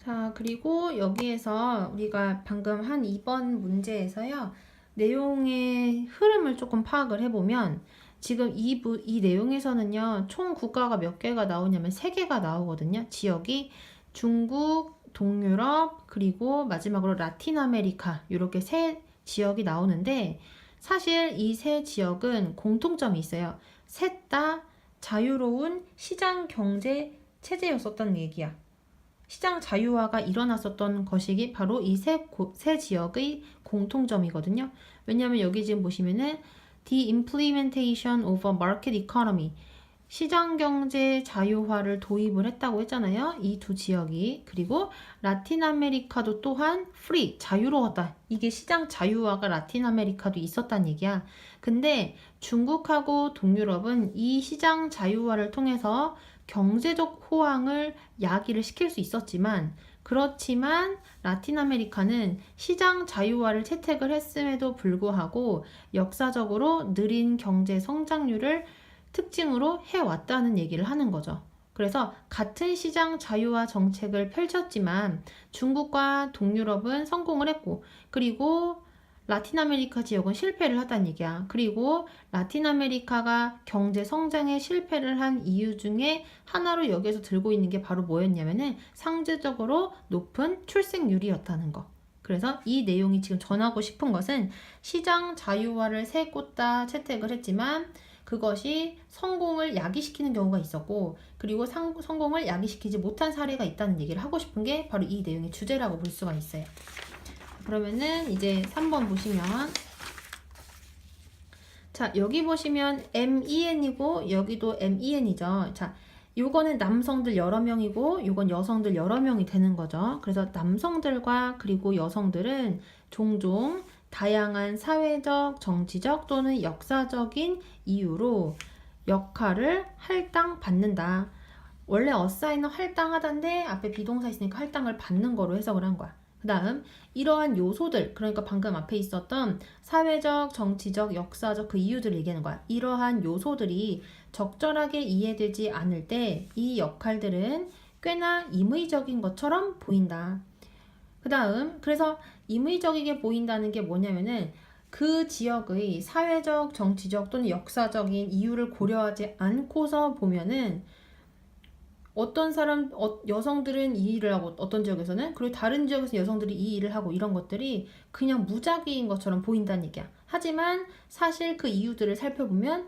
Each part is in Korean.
자, 그리고 여기에서 우리가 방금 한 2번 문제에서요. 내용의 흐름을 조금 파악을 해보면 지금 이 내용에서는요. 총 국가가 몇 개가 나오냐면 3개가 나오거든요. 지역이 중국, 동유럽, 그리고 마지막으로 라틴 아메리카 이렇게 3지역이 나오는데 사실 이 3지역은 공통점이 있어요. 셋 다 자유로운 시장 경제 체제였었던 얘기야. 시장 자유화가 일어났었던 것이 바로 이 세 지역의 공통점이거든요. 왜냐하면 여기 지금 보시면은 The implementation of a market economy 시장 경제 자유화를 도입을 했다고 했잖아요. 이 두 지역이. 그리고 라틴 아메리카도 또한 free 자유로웠다. 이게 시장 자유화가 라틴 아메리카도 있었단 얘기야. 근데 중국하고 동유럽은 이 시장 자유화를 통해서 경제적 호황을 야기를 시킬 수 있었지만 그렇지만 라틴 아메리카는 시장 자유화를 채택을 했음에도 불구하고 역사적으로 느린 경제 성장률을 특징으로 해왔다는 얘기를 하는 거죠. 그래서 같은 시장 자유화 정책을 펼쳤지만 중국과 동유럽은 성공을 했고 그리고 라틴 아메리카 지역은 실패를 하다는 얘기야. 그리고 라틴 아메리카가 경제 성장에 실패를 한 이유 중에 하나로 여기서 들고 있는 게 바로 뭐였냐면은 상대적으로 높은 출생률이었다는 거. 그래서 이 내용이 지금 전하고 싶은 것은 시장 자유화를 세 곳 다 채택을 했지만 그것이 성공을 야기시키는 경우가 있었고 그리고 성공을 야기시키지 못한 사례가 있다는 얘기를 하고 싶은 게 바로 이 내용의 주제라고 볼 수가 있어요. 그러면은 이제 3번 보시면 자 여기 보시면 MEN이고 여기도 MEN이죠. 자 요거는 남성들 여러 명이고 요건 여성들 여러 명이 되는 거죠. 그래서 남성들과 그리고 여성들은 종종 다양한 사회적, 정치적 또는 역사적인 이유로 역할을 할당받는다. 원래 어사인은 할당하다인데 앞에 비동사 있으니까 할당을 받는 거로 해석을 한 거야. 그 다음 이러한 요소들 그러니까 방금 앞에 있었던 사회적, 정치적, 역사적 그 이유들을 얘기하는 거야. 이러한 요소들이 적절하게 이해되지 않을 때 이 역할들은 꽤나 임의적인 것처럼 보인다. 그 다음 그래서 임의적이게 보인다는 게 뭐냐면은 그 지역의 사회적, 정치적 또는 역사적인 이유를 고려하지 않고서 보면은 어떤 사람, 여성들은 이 일을 하고 어떤 지역에서는 그리고 다른 지역에서 여성들이 이 일을 하고 이런 것들이 그냥 무작위인 것처럼 보인다는 얘기야. 하지만 사실 그 이유들을 살펴보면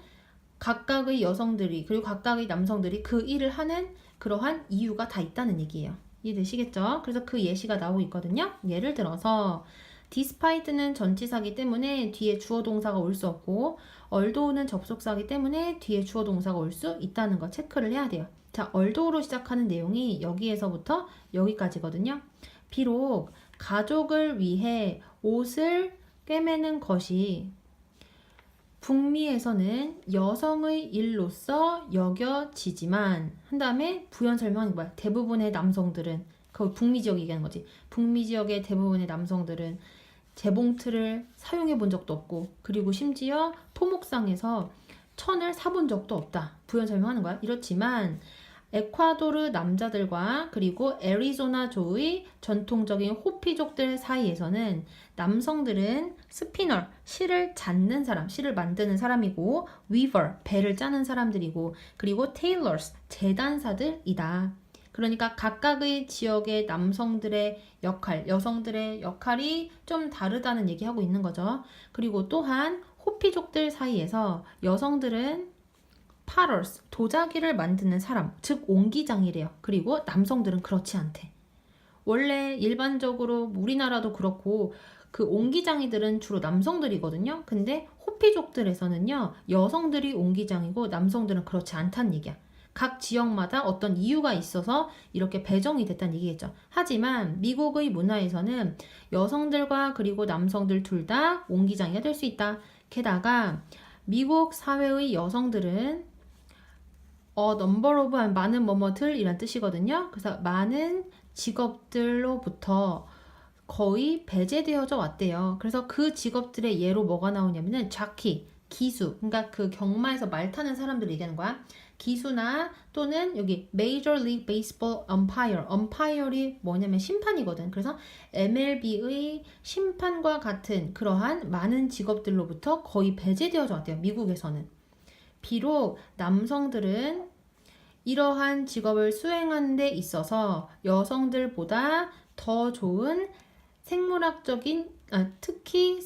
각각의 여성들이 그리고 각각의 남성들이 그 일을 하는 그러한 이유가 다 있다는 얘기예요. 이해되시겠죠? 그래서 그 예시가 나오고 있거든요. 예를 들어서 despite는 전치사기 때문에 뒤에 주어 동사가 올 수 없고 although는 접속사기 때문에 뒤에 주어 동사가 올 수 있다는 거 체크를 해야 돼요. 자, although로 시작하는 내용이 여기에서부터 여기까지거든요. 비록 가족을 위해 옷을 꿰매는 것이 북미에서는 여성의 일로서 여겨지지만 한 다음에 부연 설명이 뭐야? 대부분의 남성들은 거기 북미 지역 얘기하는 거지. 북미 지역의 대부분의 남성들은 재봉틀을 사용해 본 적도 없고 그리고 심지어 토목상에서 천을 사본 적도 없다. 부연 설명하는 거야. 이렇지만 에콰도르 남자들과 그리고 애리조나주의 전통적인 호피족들 사이에서는 남성들은 스피너, 실을 잣는 사람, 실을 만드는 사람이고 위버, 배를 짜는 사람들이고 그리고 테일러스, 재단사들이다. 그러니까 각각의 지역의 남성들의 역할, 여성들의 역할이 좀 다르다는 얘기하고 있는 거죠. 그리고 또한 호피족들 사이에서 여성들은 파러스, 도자기를 만드는 사람, 즉 옹기장이래요. 그리고 남성들은 그렇지 않대. 원래 일반적으로 우리나라도 그렇고 그 옹기장이들은 주로 남성들이거든요. 근데 호피족들에서는요 여성들이 옹기장이고 남성들은 그렇지 않다는 얘기야. 각 지역마다 어떤 이유가 있어서 이렇게 배정이 됐다는 얘기겠죠. 하지만 미국의 문화에서는 여성들과 그리고 남성들 둘 다 옹기장이가 될 수 있다. 게다가 미국 사회의 여성들은 number of 많은 뭐뭐들 이란 뜻이거든요. 그래서 많은 직업들로부터 거의 배제되어져 왔대요. 그래서 그 직업들의 예로 뭐가 나오냐면은 자키, 기수, 그러니까 그 경마에서 말 타는 사람들 얘기하는 거야. 기수나 또는 여기 Major League Baseball Umpire. Umpire이 뭐냐면 심판이거든. 그래서 MLB의 심판과 같은 그러한 많은 직업들로부터 거의 배제되어져 왔대요. 미국에서는. 비록 남성들은 이러한 직업을 수행하는 데 있어서 여성들보다 더 좋은 생물학적인 특히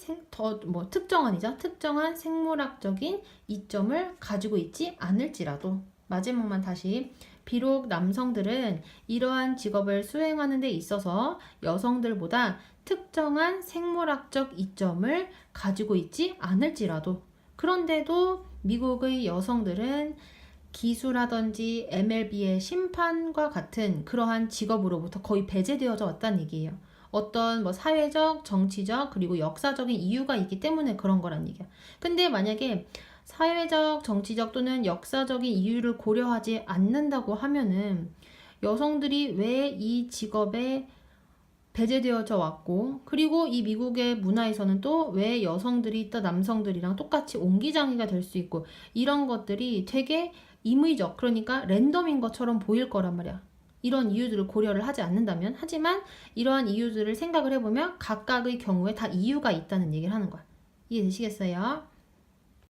특정한 생물학적인 이점을 가지고 있지 않을지라도 마지막만 다시 비록 남성들은 이러한 직업을 수행하는 데 있어서 여성들보다 특정한 생물학적 이점을 가지고 있지 않을지라도 그런데도 미국의 여성들은 기수라든지 MLB의 심판과 같은 그러한 직업으로부터 거의 배제되어져 왔다는 얘기예요. 어떤 뭐 사회적, 정치적, 그리고 역사적인 이유가 있기 때문에 그런 거란 얘기야. 근데 만약에 사회적, 정치적 또는 역사적인 이유를 고려하지 않는다고 하면은 여성들이 왜 이 직업에 배제되어져 왔고, 그리고 이 미국의 문화에서는 또 왜 여성들이 또 남성들이랑 똑같이 옹기장이가 될 수 있고, 이런 것들이 되게 임의적, 그러니까 랜덤인 것처럼 보일 거란 말이야. 이런 이유들을 고려를 하지 않는다면. 하지만 이러한 이유들을 생각을 해보면 각각의 경우에 다 이유가 있다는 얘기를 하는 거야. 이해되시겠어요?